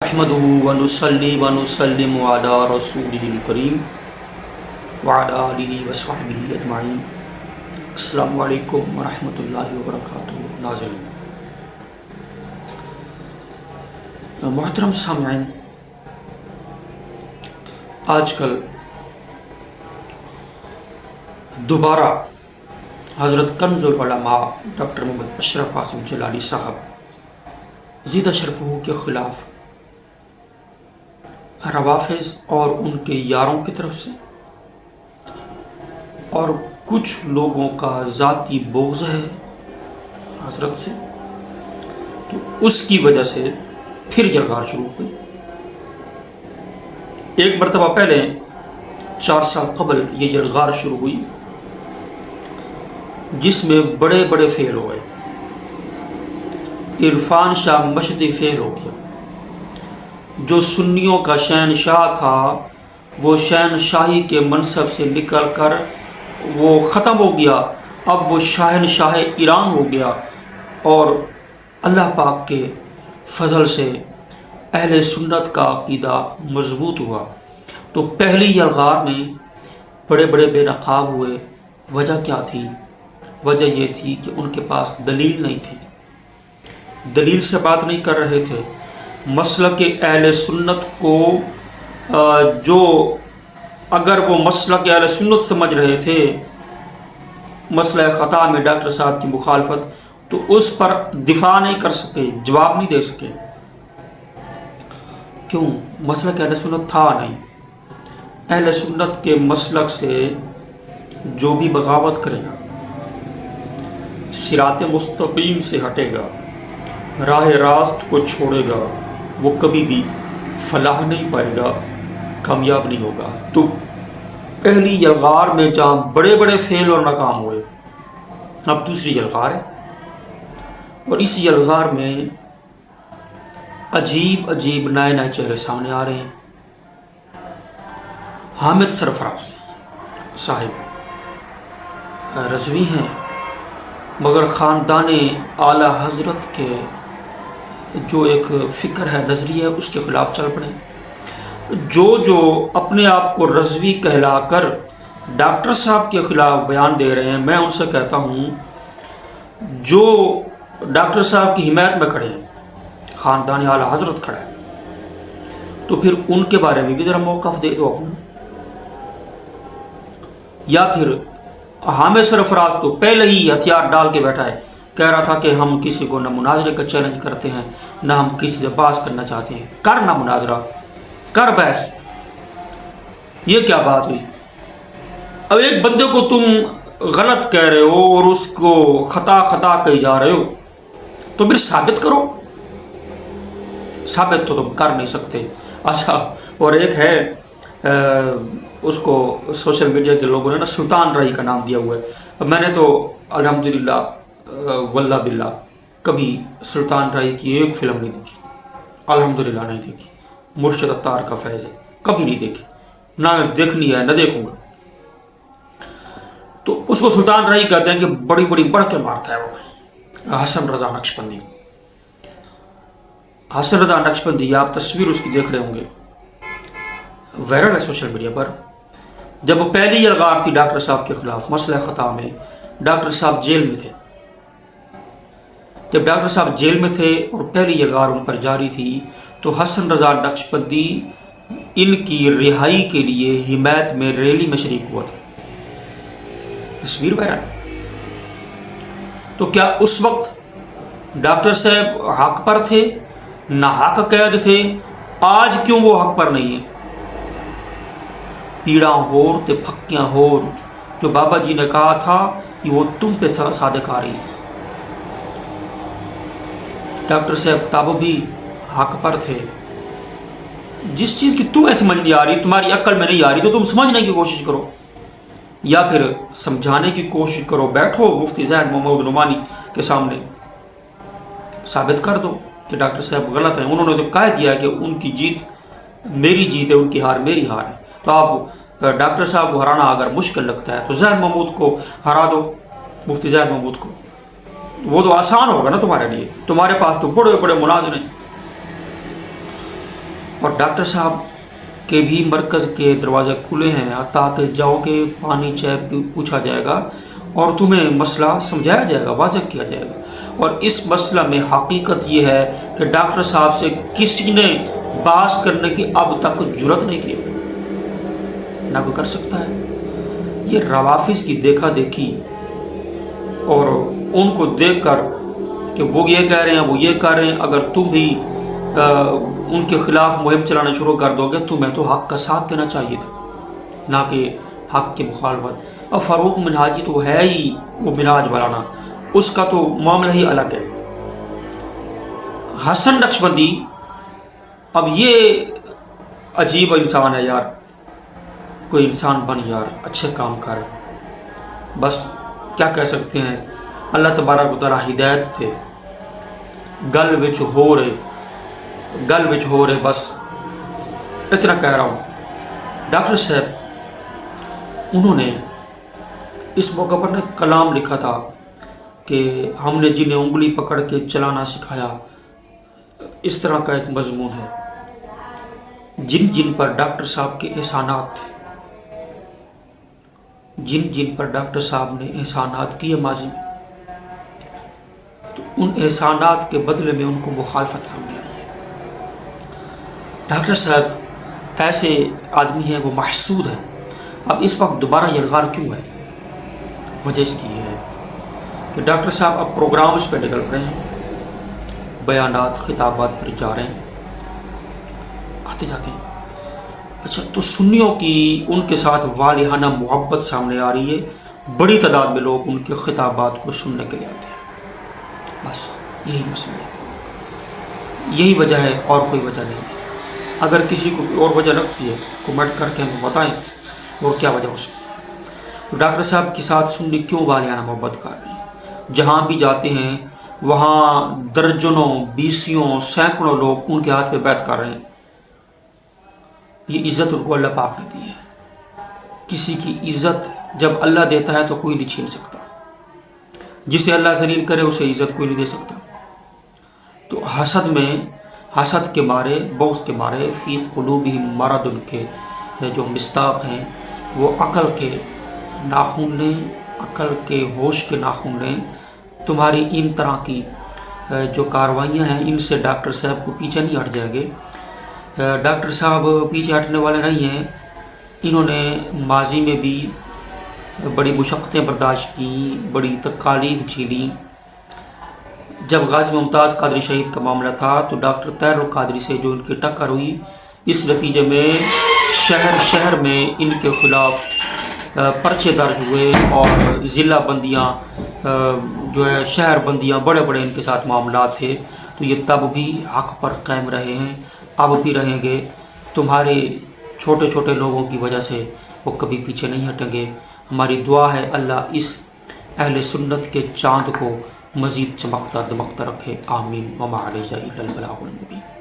अहमदुहु व नुसल्ली व नुसल्लिमु अला रसूलिहिल करीम व अला आलिहि व सहबिहि अजमाइन। अस्सलामु अलैकुम व रहमतुल्लाहि व बरकातुहू। नाज़रीन मोहतरम सामईन, आजकल दोबारा हज़रत कंज़ुल उलमा डॉक्टर मोहम्मद अशरफ आसिम जलाली साहब ज़ीदा शरफ़हू के ख़िलाफ़ रवाफ़िज़ और उनके यारों की तरफ से और कुछ लोगों का ज़ाती बोग़्ज़ है हज़रत से, तो उसकी वजह से फिर जलगार शुरू हो गई। एक मरतबा पहले 4 साल कबल ये जलगार शुरू हुई, जिसमें बड़े बड़े फेल हो गए। इरफान शाह मशदी फेल हो गया। जो सुन्नियों का शहनशाह था वो शहनशाही के मनसब से निकल कर वो ख़त्म हो गया, अब वो शहनशाह ईरान हो गया। और अल्लाह पाक के फ़ज़ल से अहले सुन्नत का अक़ीदा मज़बूत हुआ। तो पहली यलगार में बड़े बड़े बेनकाब हुए। वजह क्या थी? वजह ये थी कि उनके पास दलील नहीं थी, दलील से बात नहीं कर रहे थे। मसलक अहले सुन्नत को जो अगर वो मसलक अहले सुन्नत समझ रहे थे, मसला ख़ता में डॉक्टर साहब की मुखालफत, तो उस पर दिफा नहीं कर सके, जवाब नहीं दे सके। क्यों? मसलक अहले सुन्नत था नहीं। अहले सुन्नत के मसलक से जो भी बगावत करेगा, सिरात मुस्तकीम से हटेगा, राह रास्त को छोड़ेगा, वो कभी भी फलाह नहीं पाएगा, कामयाब नहीं होगा। तो पहली यलगार में जहाँ बड़े बड़े फेल और नाकाम हुए, अब दूसरी यलगार है। और इस यलगार में अजीब अजीब नए नए चेहरे सामने आ रहे हैं। हामिद सरफराज साहिब रज़वी हैं, मगर ख़ानदान आला हज़रत के जो एक फ़िक्र है, नज़रिया है, उसके ख़िलाफ़ चल पड़े। जो अपने आप को रज़वी कहलाकर डॉक्टर साहब के ख़िलाफ़ बयान दे रहे हैं, मैं उनसे कहता हूँ जो डॉक्टर साहब की हिमायत में खड़े हैं, ख़ानदान आला हज़रत खड़ा है, तो फिर उनके बारे में भी ज़रा मौक़िफ़ दे दो अपना। या फिर हामिद सरफराज तो पहले ही हथियार डाल के बैठा है, कह रहा था कि हम किसी को न मुनाजरे का चैलेंज करते हैं, न हम किसी से बहस करना चाहते हैं। कर ना मुनाजरा, कर बहस। ये क्या बात हुई? अब एक बंदे को तुम गलत कह रहे हो और उसको खता कही जा रहे हो, तो फिर साबित करो। साबित तो तुम कर नहीं सकते। अच्छा, और एक है उसको सोशल मीडिया के लोगों ने ना सुल्तान रही का नाम दिया हुआ है। अब मैंने तो अल्हम्दुलिल्लाह वल्लाह बिल्लाह कभी सुल्तान रही की एक फ़िल्म नहीं देखी, अल्हम्दुलिल्लाह नहीं देखी। मुर्शिद अत्तार का फैज़ है, कभी नहीं देखी, ना देखनी है, ना देखूँगा। तो उसको सुल्तान रही कहते हैं कि बड़ी बड़ी बढ़ के मारता है वो। हसन रज़ा नक्शबंदी, हसन रज़ा नक्शबंदी, आप तस्वीर उसकी देख रहे होंगे, वायरल है सोशल मीडिया पर। जब पहली यलगार थी डॉक्टर साहब के ख़िलाफ़ मसला ख़ता में, डॉक्टर साहब जेल में थे। जब डॉक्टर साहब जेल में थे और पहली यलगार उन पर जारी थी, तो हसन रज़ा नक्शबंदी इनकी रिहाई के लिए हिमायत में रैली में शरीक हुआ था। तस्वीर वायरल। तो क्या उस वक्त डॉक्टर साहब हक पर थे, नाहक कैद थे? आज क्यों वो हक पर नहीं है? पीड़ा होर ते फक्कियाँ होर, जो बाबा जी ने कहा था कि वो तुम पे सादिक आ रही है। डॉक्टर साहब तब भी हक पर थे। जिस चीज़ की तुम्हें समझ नहीं आ रही, तुम्हारी अक्ल में नहीं आ रही, तो तुम समझने की कोशिश करो या फिर समझाने की कोशिश करो। बैठो मुफ्ती ज़ैद मोहम्मद नुमानी के सामने, साबित कर दो कि डॉक्टर साहब गलत हैं। उन्होंने तो कह दिया कि उनकी जीत मेरी जीत है, उनकी हार मेरी हार है। तो आप डॉक्टर साहब को हराना अगर मुश्किल लगता है तो ज़ैद महमूद को हरा दो, मुफ्ती ज़ैद महमूद को। वो तो आसान होगा ना तुम्हारे लिए, तुम्हारे पास तो बड़े बड़े मुलाजिम हैं। اور ڈاکٹر صاحب کے بھی مرکز کے دروازے کھلے ہیں، تاکہ جاؤ کہ پانی چائے پوچھا جائے گا اور تمہیں مسئلہ سمجھایا جائے گا، واضح کیا جائے گا۔ اور اس مسئلہ میں حقیقت یہ ہے کہ ڈاکٹر صاحب سے کسی نے بحث کرنے کی اب تک جرت نہیں کی، نہ کوئی کر سکتا ہے۔ یہ روافض کی دیکھا دیکھی اور ان کو دیکھ کر کہ وہ یہ کہہ رہے ہیں، وہ یہ کر رہے ہیں، اگر تم بھی ان کے خلاف مہم چلانا شروع کر دو گے، تمہیں تو حق کا ساتھ دینا چاہیے تھا، نہ کہ حق کی مخالفت۔ اور فاروق منہاجی تو ہے ہی وہ منہاج والا، اس کا تو معاملہ ہی الگ ہے۔ حسن نقشبندی، اب یہ عجیب انسان ہے یار، کوئی انسان بن یار، اچھے کام کر، بس کیا کہہ سکتے ہیں، اللہ تبارک و تعالیٰ ہدایت تھے، گل وچ ہو رہے، بس اتنا کہہ رہا ہوں۔ ڈاکٹر صاحب انہوں نے اس موقع پر نے کلام لکھا تھا کہ ہم نے جنہیں انگلی پکڑ کے چلانا سکھایا، اس طرح کا ایک مضمون ہے، جن پر ڈاکٹر صاحب کے احسانات تھے، جن پر ڈاکٹر صاحب نے احسانات کیے ماضی میں، تو ان احسانات کے بدلے میں ان کو مخالفت سامنے آئی ہے۔ ڈاکٹر صاحب ایسے آدمی ہیں، وہ محسود ہیں۔ اب اس وقت دوبارہ یلغار کیوں ہے؟ وجہ اس کی یہ ہے کہ ڈاکٹر صاحب اب پروگرامز پہ نکل رہے ہیں، بیانات خطابات پر جا رہے ہیں، آتے جاتے ہیں۔ اچھا، تو سنیوں کی ان کے ساتھ والہانہ محبت سامنے آ رہی ہے، بڑی تعداد میں لوگ ان کے خطابات کو سننے کے لیے آتے ہیں، بس یہی مسئلہ ہے، یہی وجہ ہے، اور کوئی وجہ نہیں ہے۔ اگر کسی کو اور وجہ لگتی ہے کمنٹ کر کے ہمیں بتائیں اور کیا وجہ ہو سکتی ہے۔ تو ڈاکٹر صاحب کے ساتھ سنی کیوں والہانہ محبت کر رہے ہیں؟ جہاں بھی جاتے ہیں وہاں درجنوں، بیسیوں، سینکڑوں لوگ ان کے ہاتھ پہ بیعت کر رہے ہیں۔ یہ عزت ان کو اللہ پاک نے دی ہے۔ کسی کی عزت جب اللہ دیتا ہے تو کوئی نہیں چھین سکتا، جسے اللہ ذلیل کرے اسے عزت کوئی نہیں دے سکتا۔ تو حسد کے مارے، بغض کے مارے، فی قلوبہم مرض، ان کے جو مصداق ہیں وہ عقل کے ناخن نے، عقل کے ہوش کے ناخن نے، تمہاری ان طرح کی جو کاروائیاں ہیں ان سے ڈاکٹر صاحب کو پیچھے نہیں ہٹ جائے گے۔ ڈاکٹر صاحب پیچھے ہٹنے والے نہیں ہیں، انہوں نے ماضی میں بھی بڑی مشقتیں برداشت کی، بڑی تکالیف جھیلی۔ جب غازی ممتاز قادری شہید کا معاملہ تھا تو ڈاکٹر طاہر القادری سے جو ان کی ٹکر ہوئی، اس نتیجے میں شہر میں ان کے خلاف پرچے درج ہوئے اور ضلع بندیاں جو ہے، شہر بندیاں، بڑے بڑے ان کے ساتھ معاملات تھے۔ تو یہ تب بھی حق پر قائم رہے ہیں، اب بھی رہیں گے۔ تمہارے چھوٹے چھوٹے لوگوں کی وجہ سے وہ کبھی پیچھے نہیں ہٹیں گے۔ ہماری دعا ہے اللہ اس اہل سنت کے چاند کو مزید چمکتا دمکتا رکھے، آمین۔ وما علینا الا البلاغ المبین۔